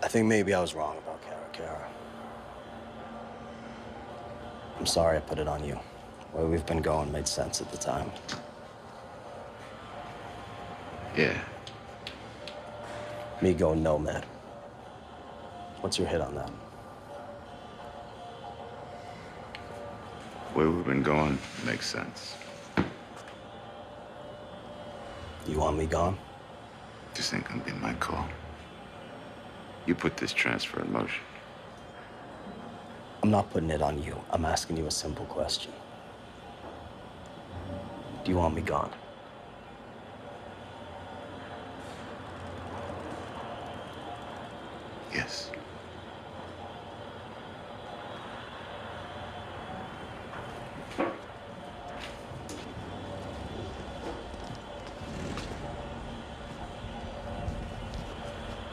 I think maybe I was wrong about Kara. I'm sorry I put it on you. Where we've been going made sense at the time. Yeah. Me going nomad. What's your hit on that? Where we've been going makes sense. You want me gone? This ain't gonna be my call. You put this transfer in motion. I'm not putting it on you. I'm asking you a simple question. Do you want me gone? Yes.